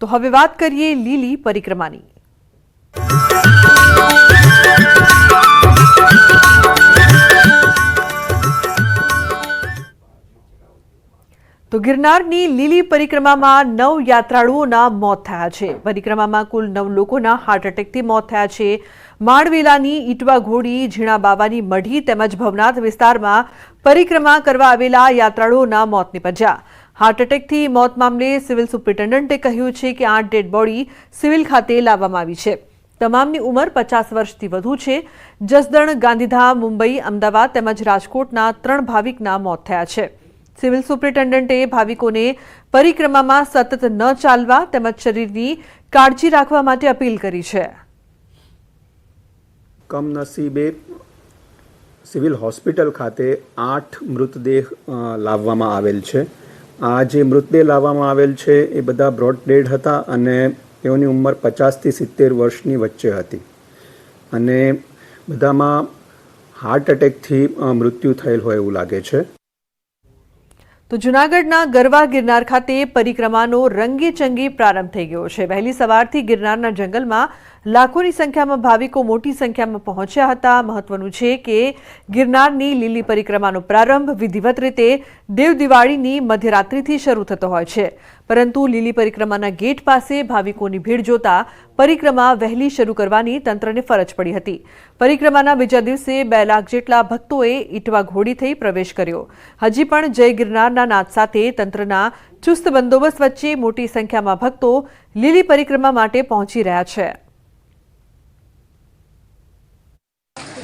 તો હવે વાત કરીએ લીલી પરિક્રમાની। તો ગિરનારની લીલી પરિક્રમામાં 9 યાત્રાળુઓના મોત થયા છે। પરિક્રમામાં કુલ 9 લોકોના હાર્ટ એટેકથી મોત થયા છે। માળવેલાની ઈટવા ઘોડી, ઝીણા બાવાની મઢી તેમજ ભવનાથ વિસ્તારમાં પરિક્રમા કરવા આવેલા યાત્રાળુઓના મોત નીપજ્યા। હાર્ટ એટેકથી મોત મામલે સિવિલ સુપ્રિન્ટેન્ડન્ટે કહ્યું છે કે 8 ડેડ બોડી સિવિલ ખાતે લાવવામાં આવી છે। તમામની ઉંમર 50 વર્ષથી વધુ છે। જસદણ, ગાંધીધામ, મુંબઈ, અમદાવાદ તેમજ રાજકોટના 3 ભાવિકના મોત થયા છે। સિવિલ સુપ્રિન્ટેન્ડન્ટે ભાવિકોને પરિક્રમામાં સતત ન ચાલવા તેમજ શરીરની કાળજી રાખવા માટે અપીલ કરી છે। કમનસીબે સિવિલ હોસ્પિટલ ખાતે 8 મૃતદેહ લાવવામાં આવેલ છે। આ જે મૃતદેહ લાવવામાં આવેલ છે એ બધા બ્રોડ ડેડ હતા અને તેઓની ઉંમર 50 થી 70 વર્ષની વચ્ચે હતી અને બધામાં હાર્ટ એટેકથી મૃત્યુ થયેલ હોય એવું લાગે છે। તો જૂનાગઢના ગરવા ગિરનાર ખાતે પરિક્રમાનો રંગેચંગે પ્રારંભ થઈ ગયો છે। વહેલી સવારથી ગિરનારના જંગલમાં લાખોની સંખ્યામાં ભાવિકો મોટી સંખ્યામાં પહોંચ્યા હતા। મહત્વનું છે કે ગિરનારની લીલી પરિક્રમાનો પ્રારંભ વિધિવત રીતે દેવ દિવાળીની મધ્યરાત્રિથી શરૂ થતો હોય છે, પરંતુ લીલી પરિક્રમાના ગેટ પાસે ભાવિકોની ભીડ જોતા પરિક્રમા વહેલી શરૂ કરવાની તંત્રને ફરજ પડી હતી। પરિક્રમાના બીજા દિવસે 2 લાખ જેટલા ભક્તોએ ઈટવા ઘોડી થઈ પ્રવેશ કર્યો। હજી પણ જય ગિરનારના નાદ સાથે તંત્રના ચુસ્ત બંદોબસ્ત વચ્ચે મોટી સંખ્યામાં ભક્તો લીલી પરિક્રમા માટે પહોંચી રહ્યા છે।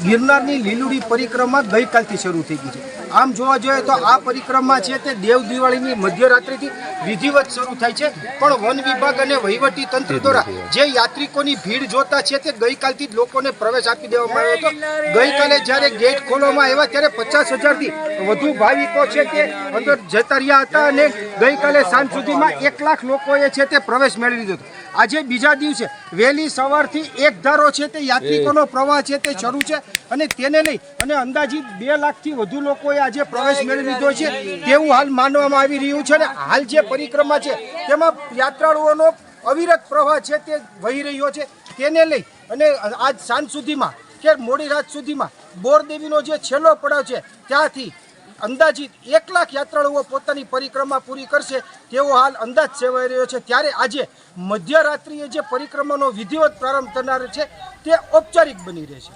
ગિરનારની લીલુડી પરિક્રમા ગઈકાલથી શરૂ થઈ ગઈ છે। આમ જોવા જોઈએ તો આ પરિક્રમા છે તે દેવ દિવાળીની મધ્યરાત્રિથી વિધિવત શરૂ થાય છે, પણ વન વિભાગ અને વહીવટી તંત્ર દ્વારા જે યાત્રિકોની ભીડ જોતા છે તે ગઈકાલથી જ લોકોને પ્રવેશ આપી દેવામાં આવ્યો હતો। ગઈકાલે જ્યારે ગેટ ખોલવામાં આવ્યા ત્યારે 50,000થી વધુ ભાવિકો છે તે અંદર જતા રહ્યા હતા અને ગઈકાલે સાંજ સુધીમાં 1 લાખ લોકોએ છે તે પ્રવેશ મેળવી લીધો હતો। આજે બીજા દિવસે વહેલી સવારથી એક ધારો છે તે યાત્રિકોનો પ્રવાહ છે તે શરૂ છે અને તેને લઈ અને અંદાજિત 2 લાખથી વધુ લોકોએ આજે પ્રવેશ મેળવી લીધો છે તેવું હાલ માનવામાં આવી રહ્યું છે। અને હાલ જે પરિક્રમા છે તેમાં યાત્રાળુઓનો અવિરત પ્રવાહ છે તે વહી રહ્યો છે, તેને લઈ અને આજ સાંજ સુધીમાં કે મોડી રાત સુધીમાં બોરદેવીનો જે છેલ્લો પડાવ છે ત્યાંથી અંદાજિત 1 લાખ યાત્રાળુઓ પોતાની પરિક્રમા પૂરી કરશે તેવો હાલ અંદાજ સેવાઈ રહ્યો છે। ત્યારે આજે મધ્યરાત્રિએ જે પરિક્રમાનો વિધિવત પ્રારંભ થનાર છે તે ઔપચારિક બની રહેશે।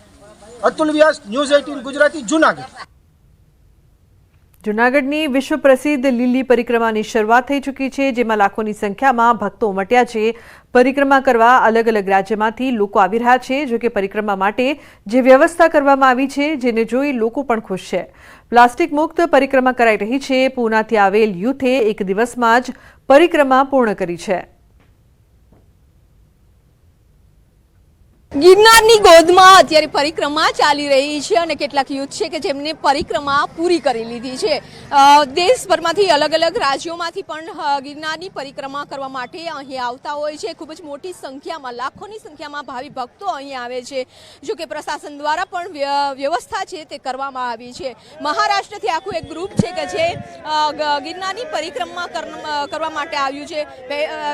અતુલ વ્યાસ, ન્યૂઝ 18 ગુજરાતી, જૂનાગઢ। જૂનાગઢની વિશ્વ પ્રસિદ્ધ લીલી પરિક્રમાની શરૂઆત થઈ ચૂકી છે, જેમાં લાખોની સંખ્યામાં ભક્તો ઉમટ્યા છે। પરિક્રમા કરવા અલગ અલગ રાજ્યમાંથી લોકો આવી રહ્યા છે। જો કે પરિક્રમા માટે જે વ્યવસ્થા કરવામાં આવી છે જેને જોઈ લોકો પણ ખુશ છે। પ્લાસ્ટિક મુક્ત પરિક્રમા કરાઈ રહી છે। પૂનાથી આવેલ યુથે 1 દિવસમાં જ પરિક્રમા પૂર્ણ કરી છે। ગિરનારની ગોદમાં અત્યારે પરિક્રમા ચાલી રહી છે અને કેટલાક યુથ છે કે જેમને પરિક્રમા પૂરી કરી લીધી છે। દેશભરમાંથી અલગ અલગ રાજ્યોમાંથી પણ ગિરનારની પરિક્રમા કરવા માટે અહીં આવતા હોય છે। ખૂબ જ મોટી સંખ્યામાં, લાખોની સંખ્યામાં ભાવિ ભક્તો અહીં આવે છે। જો કે પ્રશાસન દ્વારા પણ વ્યવસ્થા છે તે કરવામાં આવી છે। મહારાષ્ટ્રથી આખું એક ગ્રુપ છે કે જે ગિરનારની પરિક્રમા કરવા માટે આવ્યું છે।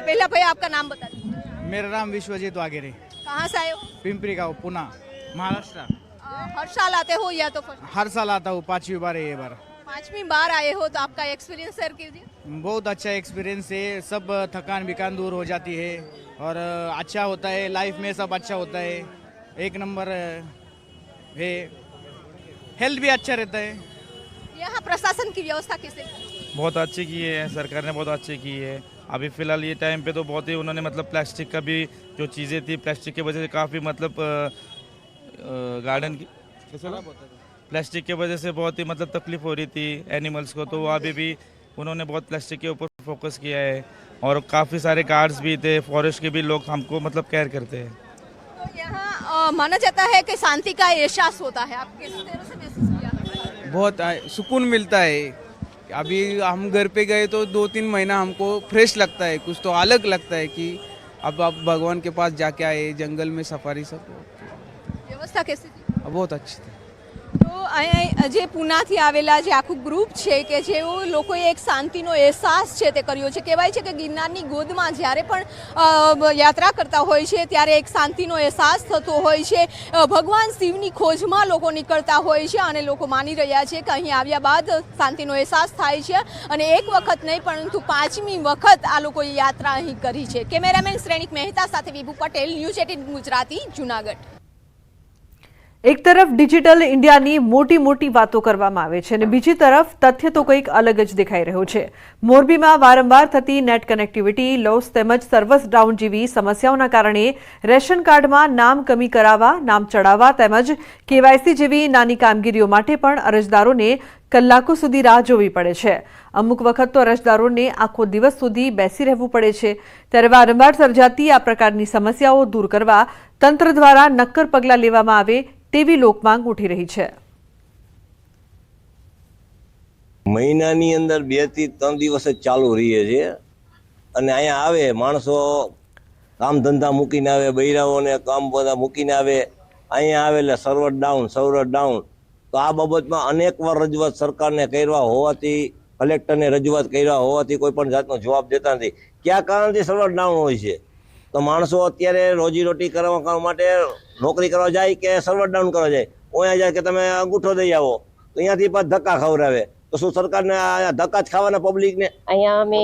પહેલા ભાઈ આપકા નામ બતા દीजिए। मेरा नाम विश्वजीत वाघेरे। कहाँ से आए हो? पिंपरी गाँव, पुणे, महाराष्ट्र। हर साल आते हो या तो हर साल आता हूँ, 5वीं बार है ये बार। 5वीं बार आए हो तो आपका एक्सपीरियंस शेयर कीजिए। बहुत अच्छा एक्सपीरियंस है। सब थकान विकान दूर हो जाती है और अच्छा होता है। लाइफ में सब अच्छा होता है। एक नंबर है। हेल्थ भी अच्छा रहता है। यहाँ प्रशासन की व्यवस्था कैसे? बहुत अच्छी की है, सरकार ने बहुत अच्छी की है। अभी फ़िलहाल ये टाइम पे तो बहुत ही उन्होंने मतलब प्लास्टिक का भी जो चीज़ें थी, प्लास्टिक की वजह से काफ़ी मतलब गार्डन की प्लास्टिक की वजह से बहुत ही मतलब तकलीफ हो रही थी एनिमल्स को, तो वहाँ भी उन्होंने बहुत प्लास्टिक के ऊपर फोकस किया है और काफ़ी सारे गार्ड्स भी थे, फॉरेस्ट के भी लोग हमको मतलब केयर करते हैं। तो यहाँ माना जाता है कि शांति का एहसास होता है। आप किस तरह से महसूस किया? बहुत सुकून मिलता है। अभी हम घर पे गए तो 2-3 महीना हमको फ्रेश लगता है, कुछ तो अलग लगता है कि अब आप भगवान के पास जाके आए, जंगल में सफारी सब। व्यवस्था कैसी थी? बहुत अच्छी थी। तो અહીંયા જે પૂનાથી આવેલા જે આખું ગ્રુપ છે કે જેઓ લોકોએ એક શાંતિનો અહેસાસ છે તે કર્યો છે. કહેવાય છે કે ગિરનારની ગોદમાં જ્યારે પણ યાત્રા કરતા હોય છે ત્યારે એક શાંતિનો અહેસાસ થતો હોય છે. ભગવાન શિવની ખોજમાં લોકો નીકળતા હોય છે અને લોકો માની રહ્યા છે કે અહીં આવ્યા બાદ શાંતિનો અહેસાસ થાય છે અને એક વખત નહીં પરંતુ 5મી વખત આ લોકોએ યાત્રા અહીં કરી છે. કેમેરામેન શ્રેણિક મહેતા સાથે વિભુ પટેલ, ન્યૂઝ 18 ગુજરાતી, જૂનાગઢ. એક તરફ ડિજિટલ ઇન્ડિયાની મોટી મોટી વાતો કરવામાં આવે છે અને બીજી તરફ તથ્ય તો કંઈક અલગ જ દેખાઈ રહ્યું છે. મોરબીમાં વારંવાર થતી નેટ કનેક્ટિવિટી લોસ તેમજ સર્વર્સ ડાઉન જેવી સમસ્યાઓના કારણે રેશન કાર્ડમાં નામ કમી કરાવવા, નામ ચડાવવા તેમજ KYC જેવી નાની કામગીરીઓ માટે પણ અરજદારોને કલાકો સુધી રાહ જોવી પડે છે. અમુક વખત તો અરજદારોને આખો દિવસ સુધી બેસી રહેવું પડે છે. ત્યારે વારંવાર સર્જાતી આ પ્રકારની સમસ્યાઓ દૂર કરવા તંત્ર દ્વારા નક્કર પગલાં લેવામાં આવે તેવી લોકમાંગ ઉઠી રહી છે. મહિનાની અંદર 2 થી 3 દિવસ જ ચાલુ રહીએ છે અને અહીંયા આવે માણસો કામ ધંધા મૂકીને આવે, બૈરાઓને કામ બધા મૂકીને આવે, અહીંયા આવે એટલે સર્વર ડાઉન. તો આ બાબતમાં અનેક વાર રજૂઆત સરકારને કર્યા હોવાથી, કલેક્ટરને રજૂઆત કર્યા હોવાથી કોઈ પણ જાતનો જવાબ દેતા નથી. કયા કારણથી સર્વર ડાઉન હોય છે? તો માણસો અત્યારે રોજીરોટી કરવા માટે નોકરી કરવા જાય કે સર્વર ડાઉન કરવા જાય, અહીંયા જાય કે તમે અંગૂઠો દઈ આવો તો અહીંયાથી પાછા ધક્કા ખવડાવે. તો શું સરકારને ધક્કા જ ખાવાના પબ્લિકને? અહીંયા અમે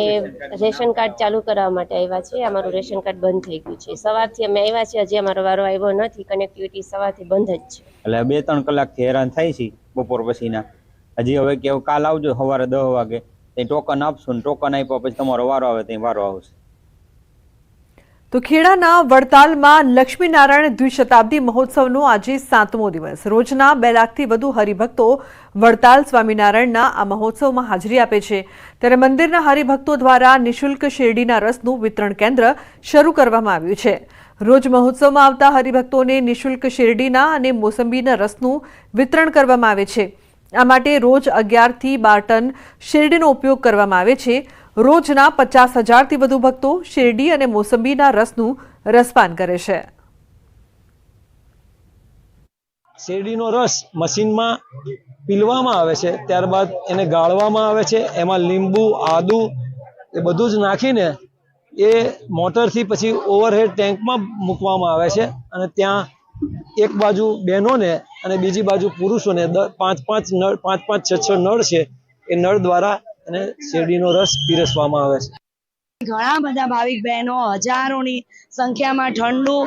રેશન કાર્ડ ચાલુ કરવા માટે આવ્યા છીએ. અમારું રેશન કાર્ડ બંધ થઈ ગયું છે. સવારથી અમે આવ્યા છીએ, હજી અમારો વારો આવ્યો નથી. કનેક્ટિવિટી સવારથી બંધ જ છે. એટલે 2-3 કલાકથી હેરાન થાય છે બપોર પછીના. હજી હવે કે કાલ આવજો સવારે 10 વાગે, ત્યાં ટોકન આપશું ને ટોકન આપ્યા પછી તમારો વારો આવે ત્યાં વારો આવશે. તો ખેડાના વડતાલમાં લક્ષ્મીનારાયણ દ્વિશતાબ્દી મહોત્સવનો આજે 7મો દિવસ. રોજના 2 લાખથી વધુ હરિભક્તો વડતાલ સ્વામિનારાયણના આ મહોત્સવમાં હાજરી આપે છે. ત્યારે મંદિરના હરિભક્તો દ્વારા નિઃશુલ્ક શેરડીના રસનું વિતરણ કેન્દ્ર શરૂ કરવામાં આવ્યું છે. રોજ મહોત્સવમાં આવતા હરિભક્તોને નિઃશુલ્ક શેરડીના અને મોસંબીના રસનું વિતરણ કરવામાં આવે છે. આ માટે રોજ 11 થી 12 ટન શેરડીનો ઉપયોગ કરવામાં આવે છે. રોજના 50,000થી વધુ ભક્તો શેરડી અને મોસંબીના રસનું રસપાન કરે છે. શેરડીનો રસ મશીનમાં પીલવામાં આવે છે, ત્યારબાદ એને ગાળવામાં આવે છે. એમાં લીંબુ, આદુ એ બધું જ નાખીને એ મોટરથી પછી ઓવરહેડ ટેન્કમાં મૂકવામાં આવે છે અને ત્યાં એક બાજુ બહેનોને અને બીજી બાજુ પુરુષોને 5-6 નળ છે, એ નળ દ્વારા અને શેરડીનો રસ પીરસવામાં આવે છે. ઘણા બધા ભાવિક બહેનો હજારોની સંખ્યામાં ઠંડુ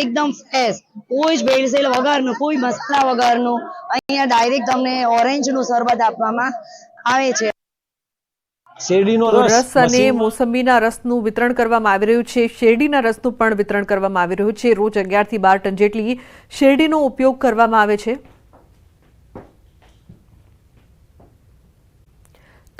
એકદમ ફ્રેશ, કોઈ જ ભેળસેળ વગરનું, કોઈ મસાલા વગરનું અહીંયા ડાયરેક્ટ તમને ઓરેન્જનું શરબત આપવામાં આવે છે. શેરડીનો રસ અને મોસંબીના રસનું વિતરણ કરવામાં આવી રહ્યું છે. શેરડીના રસનું પણ વિતરણ કરવામાં આવી રહ્યું છે. રોજ 11 થી 12 ટન જેટલી શેરડીનો ઉપયોગ કરવામાં આવે છે.